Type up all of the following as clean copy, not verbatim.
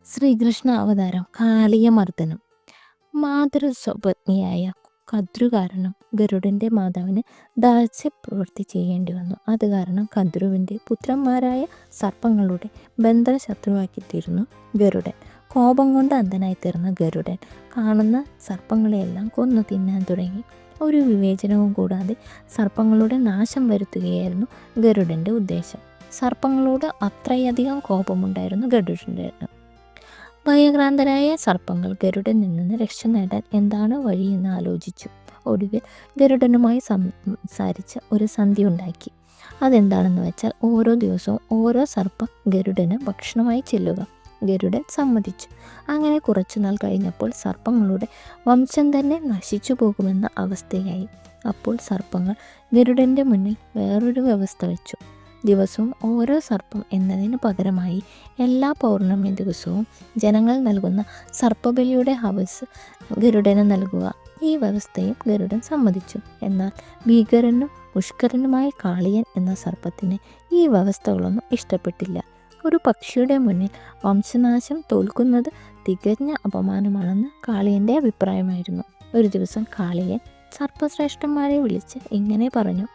ശ്രീകൃഷ്ണ അവതാരം കാളിയമർദ്ദനം. മാതൃസ്വപത്നിയായ കദ്രു കാരണം ഗരുഡന്റെ മാതാവിന് ദാസ്യപ്രവൃത്തി ചെയ്യേണ്ടി വന്നു. അത് കാരണം കദ്രുവിൻ്റെ പുത്രന്മാരായ സർപ്പങ്ങളുടെ ബന്ധനശത്രുവാക്കി തീർന്നു ഗരുഡൻ. കോപം കൊണ്ട് അന്ധനായി തീർന്ന ഗരുഡൻ കാണുന്ന സർപ്പങ്ങളെയെല്ലാം കൊന്നു തിന്നാൻ തുടങ്ങി. ഒരു വിവേചനവും കൂടാതെ സർപ്പങ്ങളുടെ നാശം വരുത്തുകയായിരുന്നു ഗരുഡന്റെ ഉദ്ദേശം. സർപ്പങ്ങളോട് അത്രയധികം കോപമുണ്ടായിരുന്നു ഗരുഡൻ്റെ. ഭയഭ്രാന്തരായ സർപ്പങ്ങൾ ഗരുഡനിൽ നിന്ന് രക്ഷ നേടാൻ എന്താണ് വഴിയെന്ന് ആലോചിച്ചു. ഒടുവിൽ ഗരുഡനുമായി സംസാരിച്ച് ഒരു സന്ധി ഉണ്ടാക്കി. അതെന്താണെന്ന് വെച്ചാൽ ഓരോ ദിവസവും ഓരോ സർപ്പം ഗരുഡന് ഭക്ഷണമായി ചെല്ലുക. ഗരുഡൻ സമ്മതിച്ചു. അങ്ങനെ കുറച്ചുനാൾ കഴിഞ്ഞപ്പോൾ സർപ്പങ്ങളുടെ വംശം തന്നെ നശിച്ചു പോകുമെന്ന അവസ്ഥയായി. അപ്പോൾ സർപ്പങ്ങൾ ഗരുഡൻ്റെ മുന്നിൽ വേറൊരു വ്യവസ്ഥ വെച്ചു. ദിവസവും ഓരോ സർപ്പം എന്നതിന് പകരമായി എല്ലാ പൗർണമി ദിവസവും ജനങ്ങൾ നൽകുന്ന സർപ്പബലിയുടെ ഹവസ് ഗരുഡന് നൽകുക. ഈ വ്യവസ്ഥയും ഗരുഡൻ സമ്മതിച്ചു. എന്നാൽ ഭീകരനും പുഷ്കരനുമായ കാളിയൻ എന്ന സർപ്പത്തിന് ഈ വ്യവസ്ഥകളൊന്നും ഇഷ്ടപ്പെട്ടില്ല. ഒരു പക്ഷിയുടെ മുന്നിൽ വംശനാശം തോൽക്കുന്നത് തികഞ്ഞ അപമാനമാണെന്ന് കാളിയൻ്റെ അഭിപ്രായമായിരുന്നു. ഒരു ദിവസം കാളിയൻ സർപ്പശ്രേഷ്ഠന്മാരെ വിളിച്ച് ഇങ്ങനെ പറഞ്ഞു: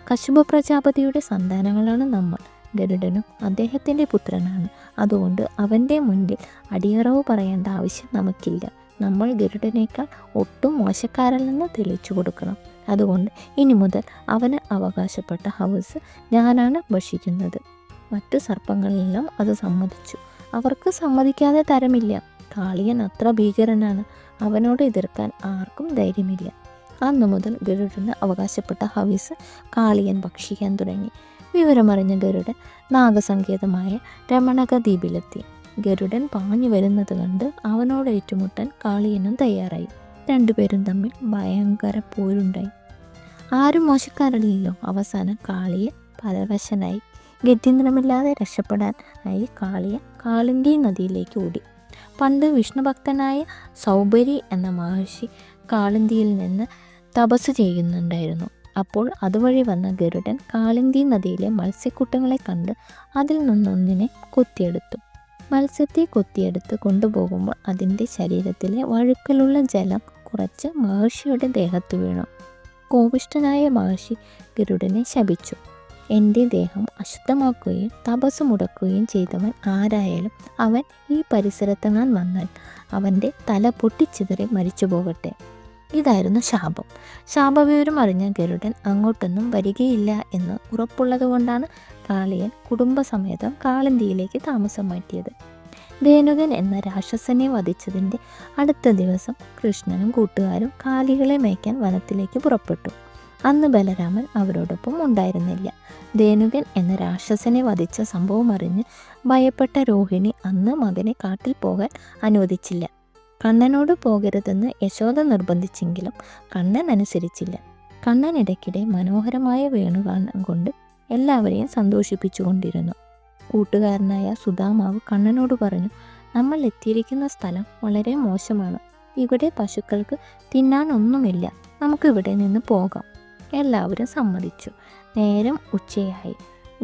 കശ്യപ പ്രജാപതിയുടെ സന്താനങ്ങളാണ് നമ്മൾ. ഗരുഡനും അദ്ദേഹത്തിൻ്റെ പുത്രനാണ്. അതുകൊണ്ട് അവൻ്റെ മുന്നിൽ അടിയറവ് പറയേണ്ട ആവശ്യം നമുക്കില്ല. നമ്മൾ ഗരുഡനേക്കാൾ ഒട്ടും മോശക്കാരല്ലെന്ന് തെളിയിച്ചു കൊടുക്കണം. അതുകൊണ്ട് ഇനി മുതൽ അവന് അവകാശപ്പെട്ട ഹവസ് ഞാനാണ് ഭക്ഷിക്കുന്നത്. മറ്റു സർപ്പങ്ങളെല്ലാം അത് സമ്മതിച്ചു. അവർക്ക് സമ്മതിക്കാതെ തരമില്ല. കാളിയൻ അത്ര ഭീകരനാണ്. അവനോട് എതിർക്കാൻ ആർക്കും ധൈര്യമില്ല. അന്നു മുതൽ ഗരുഡന് അവകാശപ്പെട്ട ഹവിസ് കാളിയൻ ഭക്ഷിക്കാൻ തുടങ്ങി. വിവരമറിഞ്ഞ ഗരുഡൻ നാഗസങ്കേതമായ രമണക ദ്വീപിലെത്തി. ഗരുഡൻ പാഞ്ഞു വരുന്നത് കണ്ട് അവനോട് ഏറ്റുമുട്ടാൻ കാളിയനും തയ്യാറായി. രണ്ടുപേരും തമ്മിൽ ഭയങ്കര പോരുണ്ടായി. ആരും മോശക്കാരല്ലോ. അവസാനം കാളിയൻ പരവശനായി. ഗത്യന്തരമില്ലാതെ രക്ഷപ്പെടാനായി കാളിയൻ കാളിന്തി നദിയിലേക്ക് ഓടി. പണ്ട് വിഷ്ണുഭക്തനായ സൗബരി എന്ന മഹർഷി കാളിന്തിയിൽ നിന്ന് തപസ് ചെയ്യുന്നുണ്ടായിരുന്നു. അപ്പോൾ അതുവഴി വന്ന ഗരുഡൻ കാളിന്തി നദിയിലെ മത്സ്യക്കൂട്ടങ്ങളെ കണ്ട് അതിൽ നിന്നൊന്നിനെ കൊത്തിയെടുത്തു. മത്സ്യത്തെ കൊത്തിയെടുത്ത് കൊണ്ടുപോകുമ്പോൾ അതിൻ്റെ ശരീരത്തിലെ വഴുക്കലുള്ള ജലം കുറച്ച് മഹർഷിയുടെ ദേഹത്ത് വീണു. കോപിഷ്ഠനായ മഹർഷി ഗരുഡനെ ശപിച്ചു. എൻ്റെ ദേഹം അശുദ്ധമാക്കുകയും തപസ് മുടക്കുകയും ചെയ്തവൻ ആരായാലും അവൻ ഈ പരിസരത്തെങ്ങാൻ വന്നാൽ അവൻ്റെ തല പൊട്ടിച്ചിതറി മരിച്ചു പോകട്ടെ. ഇതായിരുന്നു ശാപം. ശാപവിവരം അറിഞ്ഞ ഗരുഡൻ അങ്ങോട്ടൊന്നും വരികയില്ല എന്ന് ഉറപ്പുള്ളതുകൊണ്ടാണ് കാളിയൻ കുടുംബസമേതം കാളിന്തിയിലേക്ക് താമസം മാറ്റിയത്. ധേനുകൻ എന്ന രാക്ഷസനെ വധിച്ചതിൻ്റെ അടുത്ത ദിവസം കൃഷ്ണനും കൂട്ടുകാരും കാലികളെ മേയ്ക്കാൻ വനത്തിലേക്ക് പുറപ്പെട്ടു. അന്ന് ബലരാമൻ അവരോടൊപ്പം ഉണ്ടായിരുന്നില്ല. ധേനുകൻ എന്ന രാക്ഷസനെ വധിച്ച സംഭവം അറിഞ്ഞ് ഭയപ്പെട്ട രോഹിണി അന്ന് മകനെ കാട്ടിൽ പോകാൻ അനുവദിച്ചില്ല. കണ്ണനോട് പോകരുതെന്ന് യശോദ നിർബന്ധിച്ചെങ്കിലും കണ്ണൻ അനുസരിച്ചില്ല. കണ്ണൻ ഇടയ്ക്കിടെ മനോഹരമായ വേണുഗാനം കൊണ്ട് എല്ലാവരെയും സന്തോഷിപ്പിച്ചുകൊണ്ടിരുന്നു. കൂട്ടുകാരനായ സുദാമാവ് കണ്ണനോട് പറഞ്ഞു: നമ്മൾ എത്തിയിരിക്കുന്ന സ്ഥലം വളരെ മോശമാണ്. ഇവിടെ പശുക്കൾക്ക് തിന്നാൻ ഒന്നുമില്ല. നമുക്കിവിടെ നിന്ന് പോകാം. എല്ലാവരും സമ്മതിച്ചു. നേരം ഉച്ചയായി.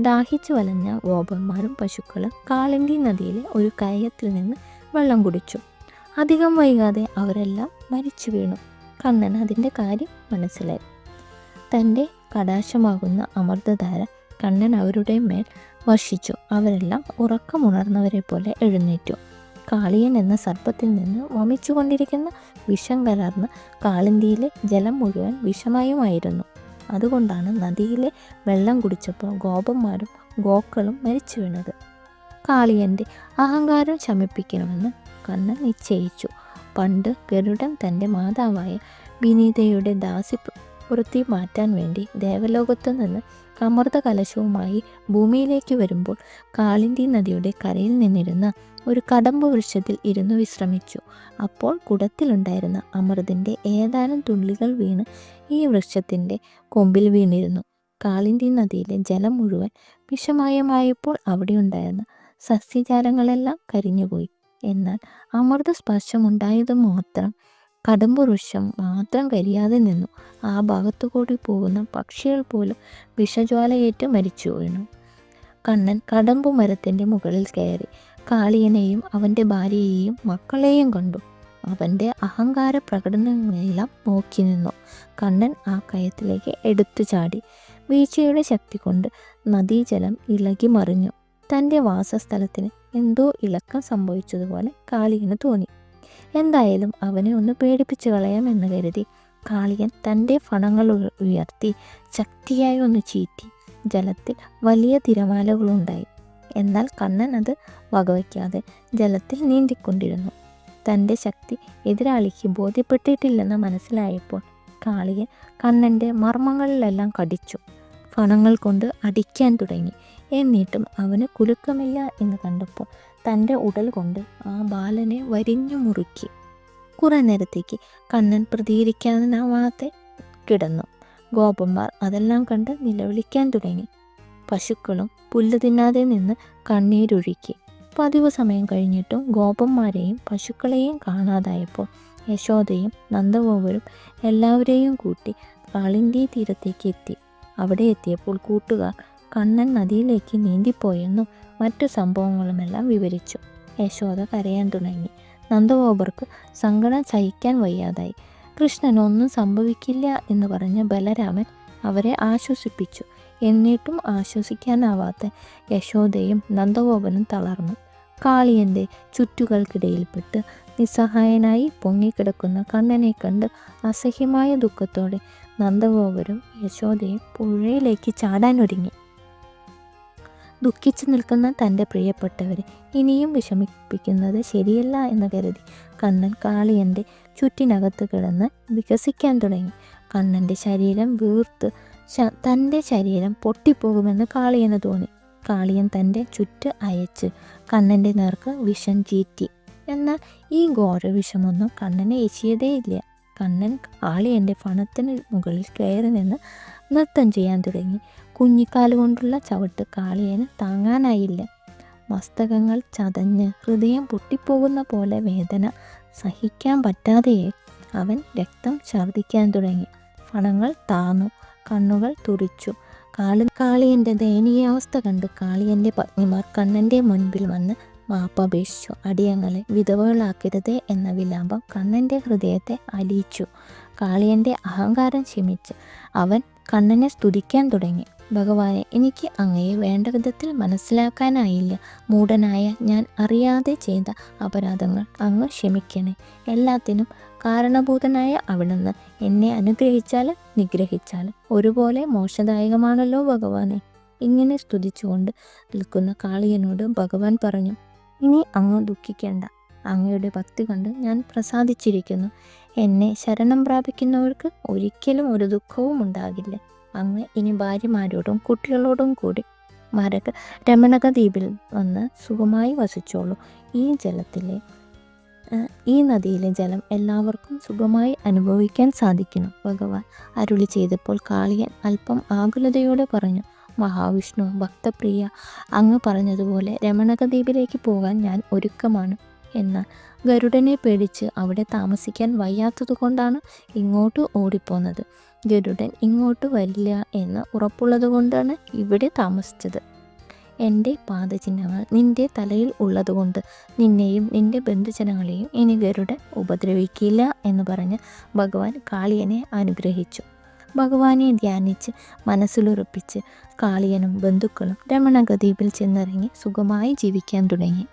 ദാഹിച്ചു വലഞ്ഞ ഗോപന്മാരും പശുക്കളും കാളിന്തി നദിയിലെ ഒരു കയത്തിൽ നിന്ന് വെള്ളം കുടിച്ചു. അധികം വൈകാതെ അവരെല്ലാം മരിച്ചു വീണു. കണ്ണൻ അതിൻ്റെ കാര്യം മനസ്സിലായി. തൻ്റെ കടാശമാകുന്ന അമൃതധാര കണ്ണൻ അവരുടെ മേൽ വർഷിച്ചു. അവരെല്ലാം ഉറക്കമുണർന്നവരെ പോലെ എഴുന്നേറ്റു. കാളിയൻ എന്ന സർപ്പത്തിൽ നിന്ന് വമിച്ചുകൊണ്ടിരിക്കുന്ന വിഷം കലർന്ന് കാളിന്തിയിലെ ജലം മുഴുവൻ വിഷമയമായിരുന്നു. അതുകൊണ്ടാണ് നദിയിലെ വെള്ളം കുടിച്ചപ്പോൾ ഗോപന്മാരും ഗോക്കളും മരിച്ചു വീണത്. കാളിയൻ്റെ അഹങ്കാരം ശമിപ്പിക്കണമെന്ന് കണ്ണൻ നിശ്ചയിച്ചു. പണ്ട് ഗരുഡൻ തൻ്റെ മാതാവായ വിനീതയുടെ ദാസ്യവൃത്തി മാറ്റാൻ വേണ്ടി ദേവലോകത്തു നിന്ന് അമൃത കലശവുമായി ഭൂമിയിലേക്ക് വരുമ്പോൾ കാളിന്തി നദിയുടെ കരയിൽ നിന്നിരുന്ന ഒരു കടമ്പ് വൃക്ഷത്തിൽ ഇരുന്ന് വിശ്രമിച്ചു. അപ്പോൾ കുടത്തിലുണ്ടായിരുന്ന അമൃതിൻ്റെ ഏതാനും തുള്ളികൾ വീണ് ഈ വൃക്ഷത്തിൻ്റെ കൊമ്പിൽ വീണിരുന്നു. കാളിന്തി നദിയിലെ ജലം മുഴുവൻ വിഷമയമായപ്പോൾ അവിടെ ഉണ്ടായിരുന്ന സസ്യജാലങ്ങളെല്ലാം കരിഞ്ഞുപോയി. എന്നാൽ അമൃത സ്പർശമുണ്ടായത് മാത്രം കടമ്പ് വൃക്ഷം മാത്രം കരിയാതെ നിന്നു. ആ ഭാഗത്തു കൂടി പോകുന്ന പക്ഷികൾ പോലും വിഷജ്വാലയേറ്റ് മരിച്ചു വീണു. കണ്ണൻ കടമ്പു മരത്തിൻ്റെ മുകളിൽ കയറി. കാളിയനെയും അവൻ്റെ ഭാര്യയെയും മക്കളെയും കണ്ടു. അവൻ്റെ അഹങ്കാര പ്രകടനങ്ങളെല്ലാം നോക്കി നിന്നു. കണ്ണൻ ആ കയത്തിലേക്ക് എടുത്തു ചാടി. വീഴ്ചയുടെ ശക്തി കൊണ്ട് നദീജലം ഇളകി മറിഞ്ഞു. തൻ്റെ വാസസ്ഥലത്തിന് എന്തോ ഇളക്കം സംഭവിച്ചതുപോലെ കാളിയന് തോന്നി. എന്തായാലും അവനെ ഒന്ന് പേടിപ്പിച്ചു കളയാം എന്ന് കരുതി കാളിയൻ തൻ്റെ ഫണങ്ങൾ ഉയർത്തി ശക്തിയായി ഒന്ന് ചീറ്റി. ജലത്തിൽ വലിയ തിരമാലകളുണ്ടായി. എന്നാൽ കണ്ണൻ അത് വകവയ്ക്കാതെ ജലത്തിൽ നീന്തിക്കൊണ്ടിരുന്നു. തൻ്റെ ശക്തി എതിരാളിക്ക് ബോധ്യപ്പെട്ടിട്ടില്ലെന്ന് മനസ്സിലായപ്പോൾ കാളിയൻ കണ്ണൻ്റെ മർമ്മങ്ങളിലെല്ലാം കടിച്ചു. ഫണങ്ങൾ കൊണ്ട് അടിക്കാൻ തുടങ്ങി. എന്നിട്ടും അവന് കുലുക്കമില്ല എന്ന് കണ്ടപ്പോൾ തൻ്റെ ഉടൽ കൊണ്ട് ആ ബാലനെ വരിഞ്ഞു മുറുക്കി. കുറെ നേരത്തേക്ക് കണ്ണൻ പ്രതികരിക്കാനാവാതെ കിടന്നു. ഗോപന്മാർ അതെല്ലാം കണ്ട് നിലവിളിക്കാൻ തുടങ്ങി. പശുക്കളും പുല്ല് തിന്നാതെ നിന്ന് കണ്ണീരൊഴുക്കി. പതിവ് സമയം കഴിഞ്ഞിട്ടും ഗോപന്മാരെയും പശുക്കളെയും കാണാതായപ്പോൾ യശോദയും നന്ദഗോപരും എല്ലാവരെയും കൂട്ടി കാളിന്തി തീരത്തേക്ക് എത്തി. അവിടെ എത്തിയപ്പോൾ കൂട്ടുകാർ കണ്ണൻ നദിയിലേക്ക് നീന്തിപ്പോയെന്നും മറ്റു സംഭവങ്ങളുമെല്ലാം വിവരിച്ചു. യശോദ കരയാൻ തുടങ്ങി. നന്ദഗോപർക്ക് സങ്കടം സഹിക്കാൻ വയ്യാതായി. കൃഷ്ണൻ ഒന്നും സംഭവിക്കില്ല എന്ന് പറഞ്ഞ ബലരാമൻ അവരെ ആശ്വസിപ്പിച്ചു. എന്നിട്ടും ആശ്വസിക്കാനാവാത്ത യശോദയും നന്ദഗോപനും തളർന്നു. കാളിയൻ്റെ ചുറ്റുകൾക്കിടയിൽപ്പെട്ട് നിസ്സഹായനായി പൊങ്ങിക്കിടക്കുന്ന കണ്ണനെ കണ്ട് അസഹ്യമായ ദുഃഖത്തോടെ നന്ദഗോപരും യശോദയും പുഴയിലേക്ക് ചാടാനൊരുങ്ങി. ദുഃഖിച്ചു നിൽക്കുന്ന തൻ്റെ പ്രിയപ്പെട്ടവരെ ഇനിയും വിഷമിപ്പിക്കുന്നത് ശരിയല്ല എന്ന് കരുതി കണ്ണൻ കാളിയൻ്റെ ചുറ്റിനകത്ത് കിടന്ന് വികസിക്കാൻ തുടങ്ങി. കണ്ണൻ്റെ ശരീരം വീർത്ത് തൻ്റെ ശരീരം പൊട്ടിപ്പോകുമെന്ന് കാളിയന് തോന്നി. കാളിയൻ തൻ്റെ ചുറ്റ് അയച്ച് കണ്ണൻ്റെ നേർക്ക് വിഷം ചീറ്റി. എന്നാൽ ഈ ഘോരവിഷമൊന്നും കണ്ണനെ ഏശിയതേയില്ല. കണ്ണൻ കാളിയൻ്റെ ഫണത്തിന് മുകളിൽ കയറി നിന്ന് നൃത്തം ചെയ്യാൻ തുടങ്ങി. കുഞ്ഞിക്കാലുകൊണ്ടുള്ള ചവിട്ട് കാളിയന് താങ്ങാനായില്ല. മസ്തകങ്ങൾ ചതഞ്ഞ് ഹൃദയം പൊട്ടിപ്പോകുന്ന പോലെ വേദന സഹിക്കാൻ പറ്റാതെയായി. അവൻ രക്തം ഛർദ്ദിക്കാൻ തുടങ്ങി. ഫണങ്ങൾ താന്നു, കണ്ണുകൾ തുറിച്ചു. കാളിയൻ്റെ ദയനീയാവസ്ഥ കണ്ട് കാളിയൻ്റെ പത്നിമാർ കണ്ണൻ്റെ മുൻപിൽ വന്ന് മാപ്പപേക്ഷിച്ചു. അടിയങ്ങളെ വിധവകളാക്കരുതേ എന്ന വിലാപം കണ്ണൻ്റെ ഹൃദയത്തെ അലിയിച്ചു. കാളിയൻ്റെ അഹങ്കാരം ശമിച്ച് അവൻ കണ്ണനെ സ്തുതിക്കാൻ തുടങ്ങി. ഭഗവാനെ, എനിക്ക് അങ്ങയെ വേണ്ട വിധത്തിൽ മനസ്സിലാക്കാനായില്ല. മൂഢനായ ഞാൻ അറിയാതെ ചെയ്ത അപരാധങ്ങൾ അങ്ങ് ക്ഷമിക്കണേ. എല്ലാത്തിനും കാരണഭൂതനായ അവിടുന്ന് എന്നെ അനുഗ്രഹിച്ചാലും നിഗ്രഹിച്ചാലും ഒരുപോലെ മോക്ഷദായകമാണല്ലോ ഭഗവാനെ. ഇങ്ങനെ സ്തുതിച്ചുകൊണ്ട് നിൽക്കുന്ന കാളിയനോട് ഭഗവാൻ പറഞ്ഞു, ഇനി അങ്ങ് ദുഃഖിക്കേണ്ട. അങ്ങയുടെ ഭക്തി കണ്ട് ഞാൻ പ്രസാദിച്ചിരിക്കുന്നു. എന്നെ ശരണം പ്രാപിക്കുന്നവർക്ക് ഒരിക്കലും ഒരു ദുഃഖവും ഉണ്ടാകില്ല. അങ്ങ് ഇനി ഭാര്യമാരോടും കുട്ടികളോടും കൂടി രമണക ദ്വീപിൽ വന്ന് സുഖമായി വസിച്ചോളൂ. ഈ നദിയിലെ ജലം എല്ലാവർക്കും സുഖമായി അനുഭവിക്കാൻ സാധിക്കണം. ഭഗവാൻ അരുളി ചെയ്തപ്പോൾ കാളിയൻ അല്പം ആകുലതയോടെ പറഞ്ഞു, മഹാവിഷ്ണു ഭക്തപ്രിയ, അങ്ങ് പറഞ്ഞതുപോലെ രമണക ദ്വീപിലേക്ക് പോകാൻ ഞാൻ ഒരുക്കമാണ്. എന്നാൽ ഗരുഡനെ പേടിച്ച് അവിടെ താമസിക്കാൻ വയ്യാത്തതുകൊണ്ടാണ് ഇങ്ങോട്ട് ഓടിപ്പോന്നത്. ഗരുഡൻ ഇങ്ങോട്ട് വരില്ല എന്ന് ഉറപ്പുള്ളത് കൊണ്ടാണ് ഇവിടെ താമസിച്ചത്. എൻ്റെ പാദചിഹ്നങ്ങൾ നിൻ്റെ തലയിൽ ഉള്ളതുകൊണ്ട് നിന്നെയും നിൻ്റെ ബന്ധുജനങ്ങളെയും ഇനി ഗരുഡൻ ഉപദ്രവിക്കില്ല എന്ന് പറഞ്ഞ് ഭഗവാൻ കാളിയനെ അനുഗ്രഹിച്ചു. ഭഗവാനെ ധ്യാനിച്ച് മനസ്സിലുറപ്പിച്ച് കാളിയനും ബന്ധുക്കളും രമണക ദ്വീപിൽ ചെന്നിറങ്ങി സുഖമായി ജീവിക്കാൻ തുടങ്ങി.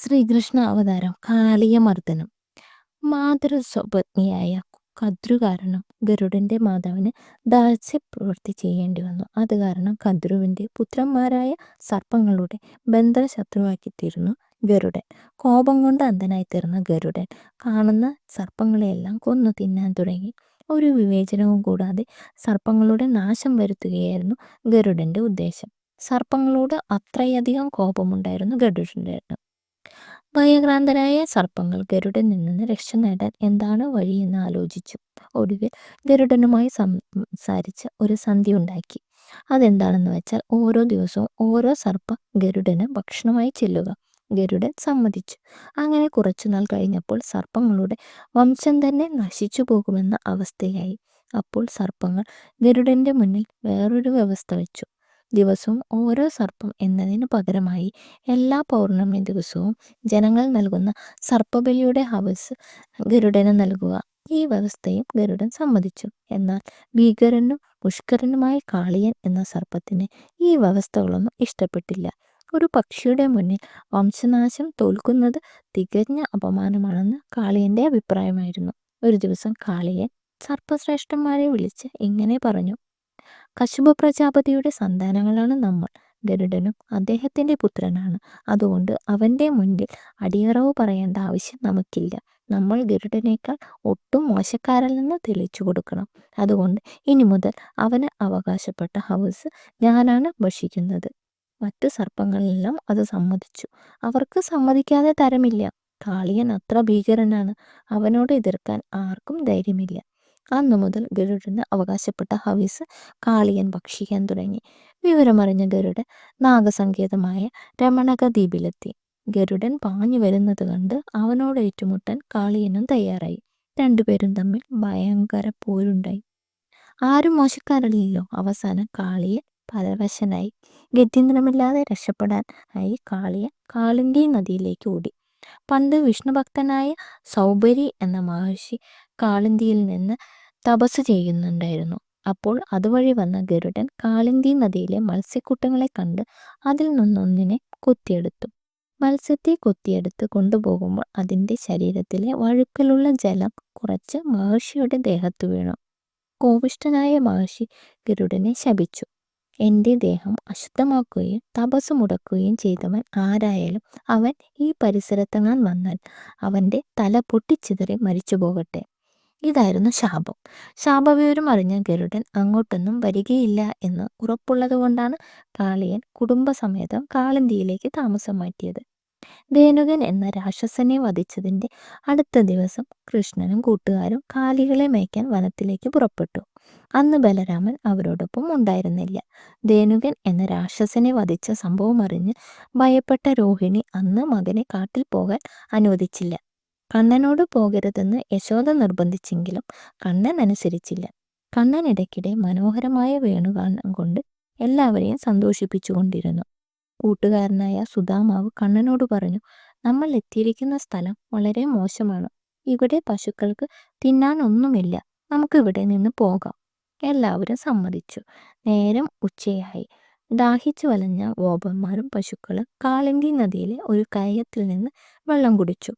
ശ്രീകൃഷ്ണ അവതാരം കാളിയമർദ്ദനം. മാതൃസ്വപത്നിയായ കദ്രു കാരണം ഗരുഡന്റെ മാതാവിന് ദാസ്യപ്രവൃത്തി ചെയ്യേണ്ടി വന്നു. അത് കാരണം കദ്രുവിന്റെ പുത്രന്മാരായ സർപ്പങ്ങളുടെ ബന്ധശത്രുവാക്കിത്തീർന്നു ഗരുഡൻ. കോപം കൊണ്ട് അന്ധനായി തീർന്ന ഗരുഡൻ കാണുന്ന സർപ്പങ്ങളെയെല്ലാം കൊന്നു തിന്നാൻ തുടങ്ങി. ഒരു വിവേചനവും കൂടാതെ സർപ്പങ്ങളുടെ നാശം വരുത്തുകയായിരുന്നു ഗരുഡന്റെ ഉദ്ദേശം. സർപ്പങ്ങളോട് അത്രയധികം കോപമുണ്ടായിരുന്നു ഗരുഡന്റെ. ഭയഭ്രാന്തരായ സർപ്പങ്ങൾ ഗരുഡനിൽ നിന്ന് രക്ഷ നേടാൻ എന്താണ് വഴിയെന്ന് ആലോചിച്ചു. ഒടുവിൽ ഗരുഡനുമായി സംസാരിച്ച് ഒരു സന്ധി ഉണ്ടാക്കി. അതെന്താണെന്ന് വെച്ചാൽ ഓരോ ദിവസവും ഓരോ സർപ്പം ഗരുഡന് ഭക്ഷണമായി ചെല്ലുക. ഗരുഡൻ സമ്മതിച്ചു. അങ്ങനെ കുറച്ചുനാൾ കഴിഞ്ഞപ്പോൾ സർപ്പങ്ങളുടെ വംശം തന്നെ നശിച്ചു പോകുമെന്ന അവസ്ഥയായി. അപ്പോൾ സർപ്പങ്ങൾ ഗരുഡന്റെ മുന്നിൽ വേറൊരു വ്യവസ്ഥ വെച്ചു. ദിവസവും ഓരോ സർപ്പം എന്നതിന് പകരമായി എല്ലാ പൗർണമി ദിവസവും ജനങ്ങൾ നൽകുന്ന സർപ്പബലിയുടെ ഹവസ് ഗരുഡന് നൽകുക. ഈ വ്യവസ്ഥയും ഗരുഡൻ സമ്മതിച്ചു. എന്നാൽ ഭീകരനും പുഷ്കരനുമായ കാളിയൻ എന്ന സർപ്പത്തിന് ഈ വ്യവസ്ഥകളൊന്നും ഇഷ്ടപ്പെട്ടില്ല. ഒരു പക്ഷിയുടെ മുന്നിൽ വംശനാശം തോൽക്കുന്നത് തികഞ്ഞ അപമാനമാണെന്ന് കാളിയന്റെ അഭിപ്രായമായിരുന്നു. ഒരു ദിവസം കാളിയൻ സർപ്പശ്രേഷ്ഠന്മാരെ വിളിച്ച് ഇങ്ങനെ പറഞ്ഞു: കശ്യപ പ്രജാപതിയുടെ സന്താനങ്ങളാണ് നമ്മൾ. ഗരുഡനും അദ്ദേഹത്തിന്റെ പുത്രനാണ്. അതുകൊണ്ട് അവന്റെ മുന്നിൽ അടിയറവ് പറയേണ്ട ആവശ്യം നമുക്കില്ല. നമ്മൾ ഗരുഡനേക്കാൾ ഒട്ടും മോശക്കാരല്ലെന്ന് തെളിയിച്ചു കൊടുക്കണം. അതുകൊണ്ട് ഇനി മുതൽ അവന് അവകാശപ്പെട്ട ഹവസ് ഞാനാണ് ഭക്ഷിക്കുന്നത്. മറ്റു സർപ്പങ്ങളെല്ലാം അത് സമ്മതിച്ചു. അവർക്ക് സമ്മതിക്കാതെ തരമില്ല. കാളിയൻ അത്ര ഭീകരനാണ്. അവനോട് എതിർക്കാൻ ആർക്കും ധൈര്യമില്ല. അന്നു മുതൽ ഗരുഡന് അവകാശപ്പെട്ട ഹവിസ് കാളിയൻ ഭക്ഷിക്കാൻ തുടങ്ങി. വിവരമറിഞ്ഞ ഗരുഡൻ നാഗസങ്കേതമായ രമണക ദ്വീപിലെത്തി. ഗരുഡൻ പാഞ്ഞു വരുന്നത് കണ്ട് അവനോട് ഏറ്റുമുട്ടാൻ കാളിയനും തയ്യാറായി. രണ്ടുപേരും തമ്മിൽ ഭയങ്കര പോരുണ്ടായി. ആരും മോശക്കാരല്ലല്ലോ. അവസാനം കാളിയൻ പരവശനായി. ഗത്യന്തരമില്ലാതെ രക്ഷപ്പെടാൻ ആയി കാളിയൻ കാളിന്തി നദിയിലേക്ക് ഓടി. പണ്ട് വിഷ്ണുഭക്തനായ സൗബരി എന്ന മഹർഷി കാളിന്തിയിൽ നിന്ന് തപസ് ചെയ്യുന്നുണ്ടായിരുന്നു. അപ്പോൾ അതുവഴി വന്ന ഗരുഡൻ കാളിന്തി നദിയിലെ മത്സ്യക്കൂട്ടങ്ങളെ കണ്ട് അതിൽ നിന്നൊന്നിനെ കൊത്തിയെടുത്തു. മത്സ്യത്തെ കൊത്തിയെടുത്ത് കൊണ്ടുപോകുമ്പോൾ അതിൻ്റെ ശരീരത്തിലെ വഴുക്കലുള്ള ജലം കുറച്ച് മഹർഷിയുടെ ദേഹത്ത് വീണു. കോപിഷ്ഠനായ മഹർഷി ഗരുഡനെ ശപിച്ചു. എൻ്റെ ദേഹം അശുദ്ധമാക്കുകയും തപസ് മുടക്കുകയും ചെയ്തവൻ ആരായാലും അവൻ ഈ പരിസരത്തെങ്ങാൻ വന്നാൽ അവൻ്റെ തല പൊട്ടിച്ചിതറി മരിച്ചു പോകട്ടെ. ഇതായിരുന്നു ശാപം. ശാപവിവരം അറിഞ്ഞ ഗരുഡൻ അങ്ങോട്ടൊന്നും വരികയില്ല എന്ന് ഉറപ്പുള്ളതുകൊണ്ടാണ് കാളിയൻ കുടുംബസമേതം കാളിന്തിയിലേക്ക് താമസം മാറ്റിയത്. ധേനുകൻ എന്ന രാക്ഷസനെ വധിച്ചതിൻ്റെ അടുത്ത ദിവസം കൃഷ്ണനും കൂട്ടുകാരും കാലികളെ മേയ്ക്കാൻ വനത്തിലേക്ക് പുറപ്പെട്ടു. അന്ന് ബലരാമൻ അവരോടൊപ്പം ഉണ്ടായിരുന്നില്ല. ധേനുകൻ എന്ന രാക്ഷസനെ വധിച്ച സംഭവം അറിഞ്ഞ് ഭയപ്പെട്ട രോഹിണി അന്ന് മകനെ കാട്ടിൽ പോകാൻ അനുവദിച്ചില്ല. കണ്ണനോട് പോകരുതെന്ന് യശോദ നിർബന്ധിച്ചെങ്കിലും കണ്ണൻ അനുസരിച്ചില്ല. കണ്ണൻ ഇടയ്ക്കിടെ മനോഹരമായ വേണുഗാനം കൊണ്ട് എല്ലാവരെയും സന്തോഷിപ്പിച്ചുകൊണ്ടിരുന്നു. കൂട്ടുകാരനായ സുദാമാവ് കണ്ണനോട് പറഞ്ഞു: നമ്മൾ എത്തിയിരിക്കുന്ന സ്ഥലം വളരെ മോശമാണ്. ഇവിടെ പശുക്കൾക്ക് തിന്നാൻ ഒന്നുമില്ല. നമുക്ക് ഇവിടെ നിന്ന് പോകാം. എല്ലാവരും സമ്മതിച്ചു. നേരം ഉച്ചയായി. ദാഹിച്ചു വലഞ്ഞ ഗോപന്മാരും പശുക്കളും കാളിന്തി നദിയിലെ ഒരു കയത്തിൽ നിന്ന് വെള്ളം കുടിച്ചു.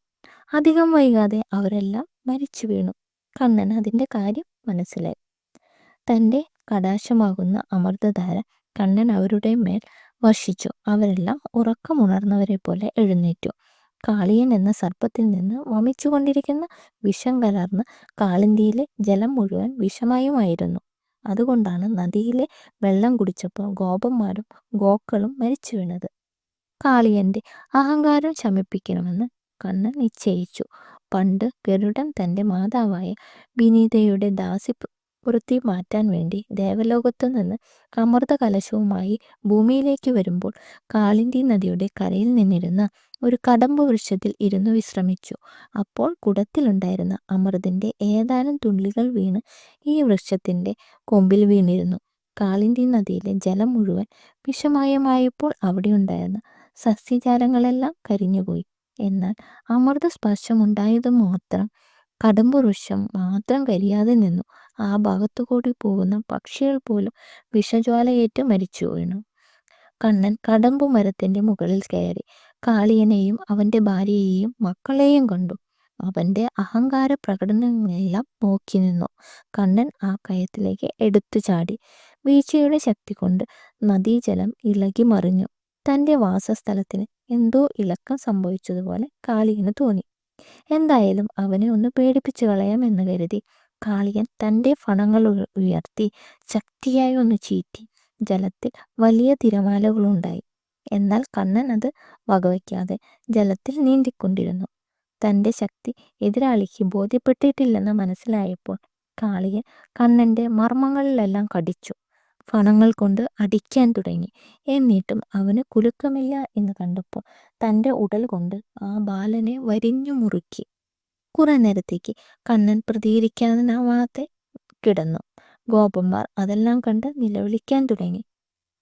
അധികം വൈകാതെ അവരെല്ലാം മരിച്ചു വീണു. കണ്ണൻ അതിൻ്റെ കാര്യം മനസ്സിലായി. തൻ്റെ കടാക്ഷമാകുന്ന അമൃതധാര കണ്ണൻ അവരുടെ മേൽ വർഷിച്ചു. അവരെല്ലാം ഉറക്കമുണർന്നവരെ പോലെ എഴുന്നേറ്റു. കാളിയൻ എന്ന സർപ്പത്തിൽ നിന്ന് വമിച്ചുകൊണ്ടിരിക്കുന്ന വിഷം കലർന്ന കാളിന്തിയിലെ ജലം മുഴുവൻ വിഷമയമായിരുന്നു. അതുകൊണ്ടാണ് നദിയിലെ വെള്ളം കുടിച്ചപ്പോൾ ഗോപന്മാരും ഗോക്കളും മരിച്ചു വീണത്. കാളിയന്റെ അഹങ്കാരം ശമിപ്പിക്കണമെന്ന് കണ്ണൻ നിശ്ചയിച്ചു. പണ്ട് ഗരുഡൻ തൻ്റെ മാതാവായ വിനീതയുടെ ദാസ്യവൃത്തി മാറ്റാൻ വേണ്ടി ദേവലോകത്തു നിന്ന് അമൃത കലശവുമായി ഭൂമിയിലേക്ക് വരുമ്പോൾ കാളിന്തി നദിയുടെ കരയിൽ നിന്നിരുന്ന ഒരു കടമ്പ് വൃക്ഷത്തിൽ ഇരുന്നു വിശ്രമിച്ചു. അപ്പോൾ കുടത്തിലുണ്ടായിരുന്ന അമൃതിൻ്റെ ഏതാനും തുള്ളികൾ വീണ് ഈ വൃക്ഷത്തിൻ്റെ കൊമ്പിൽ വീണിരുന്നു. കാളിന്തി നദിയിലെ ജലം മുഴുവൻ വിഷമയമായപ്പോൾ അവിടെയുണ്ടായിരുന്ന സസ്യജാലങ്ങളെല്ലാം കരിഞ്ഞുപോയി. എന്നാൽ അമൃത സ്പർശമുണ്ടായത് മാത്രം കടമ്പ് വൃക്ഷം മാത്രം കരിയാതെ നിന്നു. ആ ഭാഗത്തുകൂടി പോകുന്ന പക്ഷികൾ പോലും വിഷജ്വാലയേറ്റ് മരിച്ചു വീണു. കണ്ണൻ കടമ്പു മരത്തിൻ്റെ മുകളിൽ കയറി. കാളിയനെയും അവന്റെ ഭാര്യയെയും മക്കളെയും കണ്ടു. അവന്റെ അഹങ്കാര പ്രകടനങ്ങളെല്ലാം നോക്കി നിന്നു. കണ്ണൻ ആ കയത്തിലേക്ക് എടുത്തു ചാടി. വീഴ്ചയുടെ ശക്തി കൊണ്ട് നദീജലം ഇളകി മറിഞ്ഞു. തന്റെ വാസസ്ഥലത്തിന് എന്തോ ഇളക്കം സംഭവിച്ചതുപോലെ കാളിയന് തോന്നി. എന്തായാലും അവനെ ഒന്ന് പേടിപ്പിച്ചു കളയാം എന്ന് കരുതി കാളിയൻ തന്റെ ഫണങ്ങൾ ഉയർത്തി ശക്തിയായി ഒന്ന് ചീറ്റി. ജലത്തിൽ വലിയ തിരമാലകളുണ്ടായി. എന്നാൽ കണ്ണൻ അത് വകവയ്ക്കാതെ ജലത്തിൽ നീന്തിക്കൊണ്ടിരുന്നു. തന്റെ ശക്തി എതിരാളിക്ക് ബോധ്യപ്പെട്ടിട്ടില്ലെന്ന് മനസ്സിലായപ്പോൾ കാളിയൻ കണ്ണന്റെ മർമ്മങ്ങളിലെല്ലാം കടിച്ചു. ഫണങ്ങൾ കൊണ്ട് അടിക്കാൻ തുടങ്ങി. എന്നിട്ടും അവന് കുലുക്കമില്ല എന്ന് കണ്ടപ്പോൾ തന്റെ ഉടൽ കൊണ്ട് ആ ബാലനെ വരിഞ്ഞു മുറുക്കി. കുറെ നേരത്തേക്ക് കണ്ണൻ പ്രതികരിക്കാനാവാതെ കിടന്നു. ഗോപന്മാർ അതെല്ലാം കണ്ട് നിലവിളിക്കാൻ തുടങ്ങി.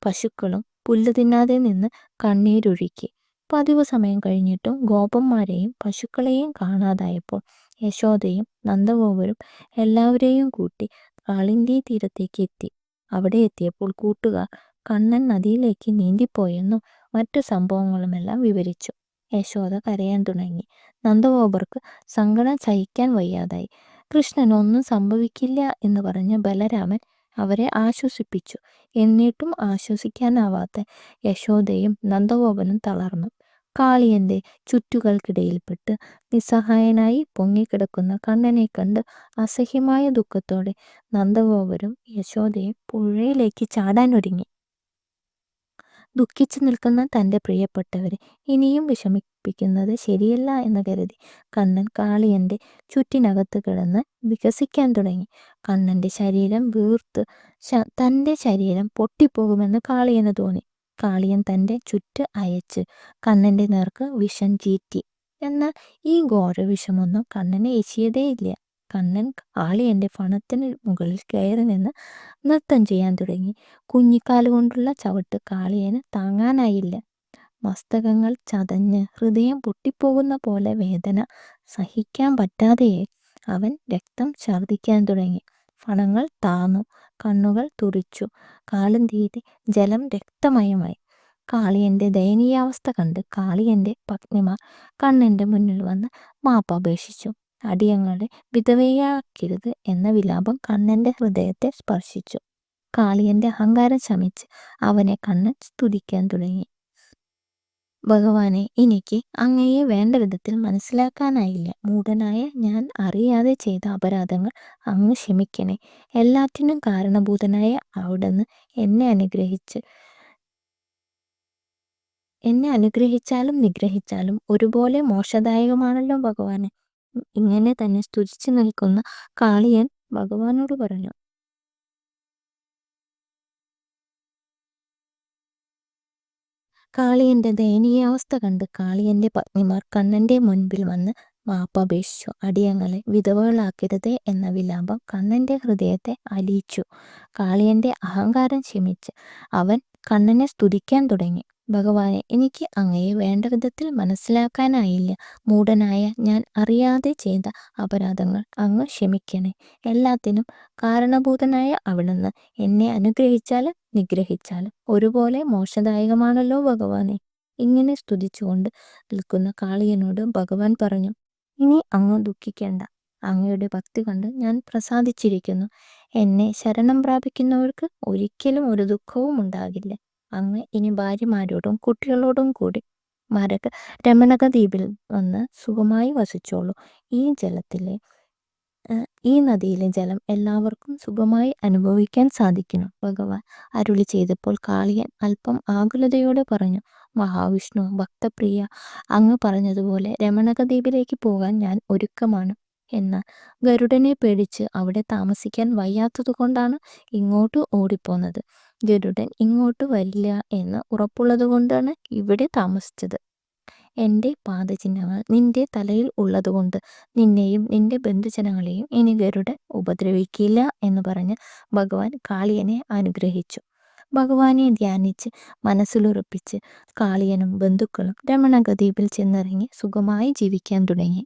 പശുക്കളും പുല്ല് തിന്നാതെ നിന്ന് കണ്ണീരൊഴുക്കി. പതിവ് സമയം കഴിഞ്ഞിട്ടും ഗോപന്മാരെയും പശുക്കളെയും കാണാതായപ്പോൾ യശോദയും നന്ദഗോപരും എല്ലാവരെയും കൂട്ടി കാളിന്തി തീരത്തേക്ക് എത്തി. അവിടെ എത്തിയപ്പോൾ കൂട്ടുകാർ കണ്ണൻ നദിയിലേക്ക് നീന്തിപ്പോയെന്നും മറ്റു സംഭവങ്ങളുമെല്ലാം വിവരിച്ചു. യശോദ കരയാൻ തുടങ്ങി. നന്ദഗോപർക്ക് സങ്കടം സഹിക്കാൻ വയ്യാതായി. കൃഷ്ണൻ ഒന്നും സംഭവിക്കില്ല എന്ന് പറഞ്ഞ് ബലരാമൻ അവരെ ആശ്വസിപ്പിച്ചു. എന്നിട്ടും ആശ്വസിക്കാനാവാത്ത യശോദയും നന്ദഗോപനും തളർന്നു. കാളിയന്റെ ചുറ്റുകൾക്കിടയിൽപ്പെട്ട് നിസ്സഹായനായി പൊങ്ങിക്കിടക്കുന്ന കണ്ണനെ കണ്ട് അസഹ്യമായ ദുഃഖത്തോടെ നന്ദഗോപരും യശോദയും പുഴയിലേക്ക് ചാടാനൊരുങ്ങി. ദുഃഖിച്ചു നിൽക്കുന്ന തൻ്റെ പ്രിയപ്പെട്ടവരെ ഇനിയും വിഷമിപ്പിക്കുന്നത് ശരിയല്ല എന്ന് കരുതി കണ്ണൻ കാളിയന്റെ ചുറ്റിനകത്ത് കിടന്ന് വികസിക്കാൻ തുടങ്ങി. കണ്ണന്റെ ശരീരം വീർത്ത് തൻ്റെ ശരീരം പൊട്ടിപ്പോകുമെന്ന് കാളിയന് തോന്നി. കാളിയൻ തൻ്റെ ചുറ്റ് അയച്ച് കണ്ണന്റെ നേർക്ക് വിഷം ചീറ്റി. എന്നാൽ ഈ ഘോര വിഷമൊന്നും കണ്ണനെ എച്ചിയതേയില്ല. കണ്ണൻ കാളിയന്റെ ഫണത്തിന് മുകളിൽ കയറി നിന്ന് നൃത്തം ചെയ്യാൻ തുടങ്ങി. കുഞ്ഞിക്കാലുകൊണ്ടുള്ള ചവിട്ട് കാളിയന് താങ്ങാനായില്ല. മസ്തകങ്ങൾ ചതഞ്ഞ് ഹൃദയം പൊട്ടിപ്പോകുന്ന പോലെ വേദന സഹിക്കാൻ പറ്റാതെയായി. അവൻ രക്തം ഛർദ്ദിക്കാൻ തുടങ്ങി. ഫണങ്ങൾ താന്നു, കണ്ണുകൾ തുറിച്ചു. കാളിന്തിയിലെ ജലം രക്തമയമായി. കാളിയന്റെ ദയനീയാവസ്ഥ കണ്ട് കാളിയന്റെ പത്നിമാർ കണ്ണന്റെ മുന്നിൽ വന്ന് മാപ്പപേക്ഷിച്ചു. അടിയങ്ങളെ വിധവയാക്കരുത് എന്ന വിലാപം കണ്ണന്റെ ഹൃദയത്തെ സ്പർശിച്ചു. കാളിയന്റെ അഹങ്കാരം ശമിച്ച് അവനെ കണ്ണൻ സ്തുതിക്കാൻ തുടങ്ങി. ഭഗവാനെ, എനിക്ക് അങ്ങയെ വേണ്ട വിധത്തിൽ മനസ്സിലാക്കാനായില്ല. മൂഢനായ ഞാൻ അറിയാതെ ചെയ്ത അപരാധങ്ങൾ അങ്ങ് ക്ഷമിക്കണേ. എല്ലാറ്റിനും കാരണഭൂതനായ അവിടുന്ന് എന്നെ അനുഗ്രഹിച്ചാലും നിഗ്രഹിച്ചാലും ഒരുപോലെ മോക്ഷദായകമാണല്ലോ ഭഗവാനെ. ഇങ്ങനെ തന്നെ സ്തുതിച്ചു നിൽക്കുന്ന കാളിയൻ ഭഗവാനോട് പറഞ്ഞു. കാളിയന്റെ ദയനീയാവസ്ഥ കണ്ട് കാളിയന്റെ പത്നിമാർ കണ്ണന്റെ മുൻപിൽ വന്ന് മാപ്പപേക്ഷിച്ചു. അടിയങ്ങളെ വിധവകളാക്കരുതേ എന്ന വിലാപം കണ്ണന്റെ ഹൃദയത്തെ അലിയിച്ചു. കാളിയന്റെ അഹങ്കാരം ക്ഷമിച്ച് അവൻ കണ്ണനെ സ്തുതിക്കാൻ തുടങ്ങി. ഭഗവാനെ, എനിക്ക് അങ്ങയെ വേണ്ട വിധത്തിൽ മനസ്സിലാക്കാനായില്ല. മൂഢനായ ഞാൻ അറിയാതെ ചെയ്ത അപരാധങ്ങൾ അങ്ങ് ക്ഷമിക്കണേ. എല്ലാത്തിനും കാരണഭൂതനായ അവിടുന്ന് എന്നെ അനുഗ്രഹിച്ചാലും നിഗ്രഹിച്ചാലും ഒരുപോലെ മോക്ഷദായകമാണല്ലോ ഭഗവാനെ. ഇങ്ങനെ സ്തുതിച്ചുകൊണ്ട് നിൽക്കുന്ന കാളിയനോട് ഭഗവാൻ പറഞ്ഞു, ഇനി അങ്ങ് ദുഃഖിക്കേണ്ട. അങ്ങയുടെ ഭക്തി കണ്ട് ഞാൻ പ്രസാദിച്ചിരിക്കുന്നു. എന്നെ ശരണം പ്രാപിക്കുന്നവർക്ക് ഒരിക്കലും ഒരു ദുഃഖവും ഉണ്ടാകില്ല. അങ്ങ് ഇനി ഭാര്യമാരോടും കുട്ടികളോടും കൂടി രമണക ദ്വീപിൽ വന്ന് സുഖമായി വസിച്ചോളൂ. ഈ നദിയിലെ ജലം എല്ലാവർക്കും സുഖമായി അനുഭവിക്കാൻ സാധിക്കുന്നു. ഭഗവാൻ അരുളി ചെയ്തപ്പോൾ കാളിയൻ അല്പം ആകുലതയോടെ പറഞ്ഞു, മഹാവിഷ്ണു ഭക്തപ്രിയ, അങ്ങ് പറഞ്ഞതുപോലെ രമണക ദ്വീപിലേക്ക് പോകാൻ ഞാൻ ഒരുക്കമാണ്. എന്നാൽ ഗരുഡനെ പേടിച്ച് അവിടെ താമസിക്കാൻ വയ്യാത്തതുകൊണ്ടാണ് ഇങ്ങോട്ട് ഓടിപ്പോന്നത്. ഗരുഡൻ ഇങ്ങോട്ട് വരില്ല എന്ന് ഉറപ്പുള്ളത് കൊണ്ടാണ് ഇവിടെ താമസിച്ചത്. എൻ്റെ പാദചിഹ്നങ്ങൾ നിന്റെ തലയിൽ ഉള്ളതുകൊണ്ട് നിന്നെയും നിന്റെ ബന്ധുജനങ്ങളെയും ഇനി ഗരുഡൻ ഉപദ്രവിക്കില്ല എന്ന് പറഞ്ഞ് ഭഗവാൻ കാളിയനെ അനുഗ്രഹിച്ചു. ഭഗവാനെ ധ്യാനിച്ച് മനസ്സിലുറപ്പിച്ച് കാളിയനും ബന്ധുക്കളും രമണക ദ്വീപിൽ ചെന്നിറങ്ങി സുഖമായി ജീവിക്കാൻ തുടങ്ങി.